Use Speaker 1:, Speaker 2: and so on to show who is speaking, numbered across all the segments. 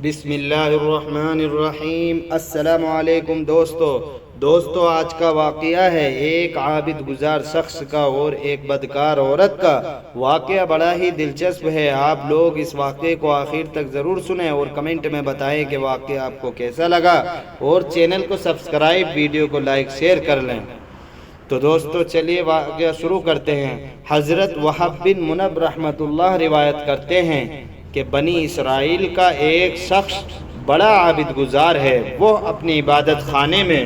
Speaker 1: بسم اللہ الرحمن الرحیم۔ السلام علیکم دوستو آج کا واقعہ ہے ایک عابد گزار شخص کا اور ایک بدکار عورت کا۔ واقعہ بڑا ہی دلچسپ ہے، آپ لوگ اس واقعے کو آخر تک ضرور سنیں اور کمنٹ میں بتائیں کہ واقعہ آپ کو کیسا لگا، اور چینل کو سبسکرائب، ویڈیو کو لائک شیئر کر لیں۔ تو دوستو چلیے واقعہ شروع کرتے ہیں۔ حضرت وہب بن منب رحمۃ اللہ روایت کرتے ہیں کہ بنی اسرائیل کا ایک شخص بڑا عابد گزار ہے۔ وہ اپنی عبادت خانے میں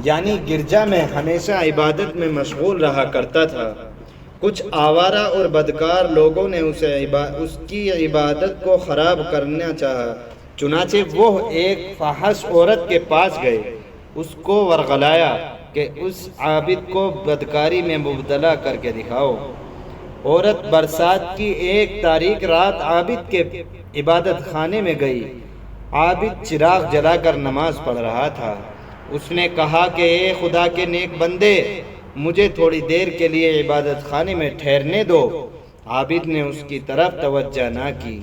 Speaker 1: یعنی گرجا میں ہمیشہ عبادت میں مشغول رہا کرتا تھا۔ کچھ آوارہ اور بدکار لوگوں نے اس کی عبادت کو خراب کرنا چاہا، چنانچہ وہ ایک فاحش عورت کے پاس گئے، اس کو ورغلایا کہ اس عابد کو بدکاری میں مبتلا کر کے دکھاؤ۔ عورت برسات کی ایک تاریک رات عابد کے عبادت خانے میں گئی۔ عابد چراغ جلا کر نماز پڑھ رہا تھا۔ اس نے کہا کہ اے خدا کے نیک بندے، مجھے تھوڑی دیر کے لیے عبادت خانے میں ٹھہرنے دو۔ عابد نے اس کی طرف توجہ نہ کی۔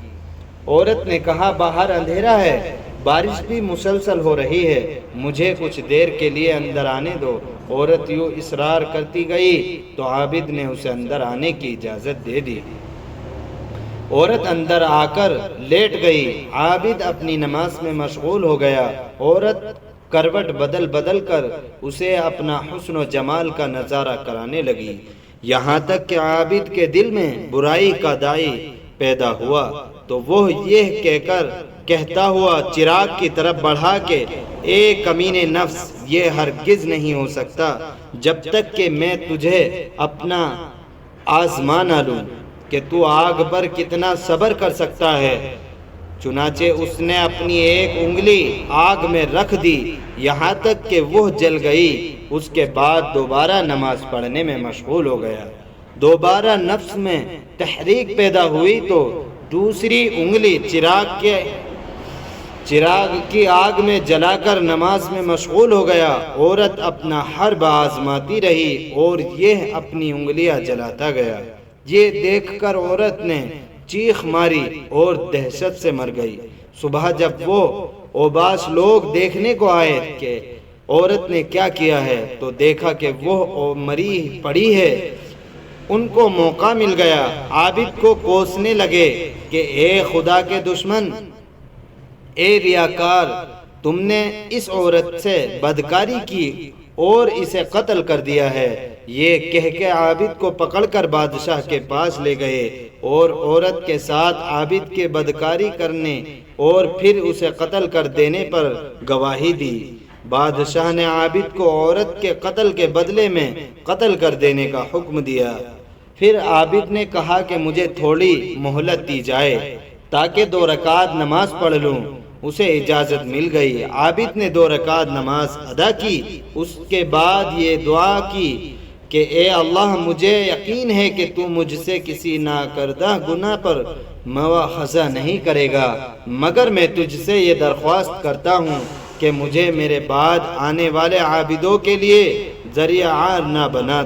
Speaker 1: عورت نے کہا باہر اندھیرا ہے، بارش بھی مسلسل ہو رہی ہے، مجھے کچھ دیر کے لیے اندر آنے دو۔ عورت یوں اصرار کرتی گئی تو عابد نے اسے اندر آنے کی اجازت دے دی۔ عورت اندر آ کر لیٹ گئی۔ عابد اپنی نماز میں مشغول ہو گیا۔ عورت کروٹ بدل بدل کر اسے اپنا حسن و جمال کا نظارہ کرانے لگی، یہاں تک کہ عابد کے دل میں برائی کا داعی پیدا ہوا تو وہ یہ کہتا ہوا چراغ کی طرف بڑھا کہ اے کمینے نفس، یہ ہرگز نہیں ہو سکتا جب تک کہ میں تجھے اپنا آزما نہ لوں کہ تو آگ پر کتنا صبر کر سکتا ہے۔ چنانچہ اس نے اپنی ایک انگلی آگ میں رکھ دی یہاں تک کہ وہ جل گئی۔ اس کے بعد دوبارہ نماز پڑھنے میں مشغول ہو گیا۔ دوبارہ نفس میں تحریک پیدا ہوئی تو دوسری انگلی چراغ کی آگ میں جلا کر نماز میں مشغول ہو گیا۔ عورت اپنا حرب آزماتی رہی اور یہ اپنی انگلیاں جلاتا گیا۔ یہ دیکھ کر عورت نے چیخ ماری اور دہشت سے مر گئی۔ صبح جب وہ اوباش لوگ دیکھنے کو آئے کہ عورت نے کیا کیا ہے تو دیکھا کہ وہ مری پڑی ہے، ان کو موقع مل گیا۔ عابد کو کوسنے لگے کہ اے خدا کے دشمن، اے ریاکار، تم نے اس عورت سے بدکاری کی اور اسے قتل کر دیا ہے۔ یہ کہہ کے عابد کو پکڑ کر بادشاہ کے پاس لے گئے اور عورت کے ساتھ عابد کے بدکاری کرنے اور پھر اسے قتل کر دینے پر گواہی دی۔ بادشاہ نے عابد کو عورت کے قتل کے بدلے میں قتل کر دینے کا حکم دیا۔ پھر عابد نے کہا کہ مجھے تھوڑی مہلت دی جائے تاکہ 2 رکعت نماز پڑھ لوں۔ اسے اجازت مل گئی۔ عابد نے 2 رکعت نماز ادا کی، اس کے بعد یہ دعا کی کہ اے اللہ، مجھے یقین ہے کہ تو مجھ سے کسی ناکردہ گناہ پر مواخذہ نہیں کرے گا، مگر میں تجھ سے یہ درخواست کرتا ہوں کہ مجھے میرے بعد آنے والے عابدوں کے لیے ذریعہ عار نہ بنا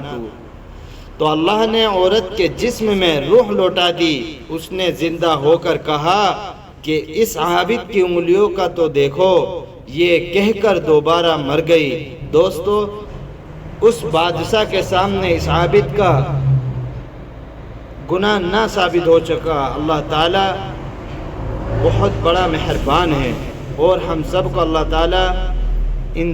Speaker 1: تو اللہ نے عورت کے جسم میں روح لوٹا دی۔ اس نے زندہ ہو کر کہا کہ اس عابد کی انگلیوں کا تو دیکھو، یہ کہہ کر دوبارہ مر گئی۔ دوستو، اس بادشاہ کے سامنے اس عابد کا گناہ نہ ثابت ہو چکا۔ اللہ تعالیٰ بہت بڑا مہربان ہے اور ہم سب کو اللہ تعالیٰ ان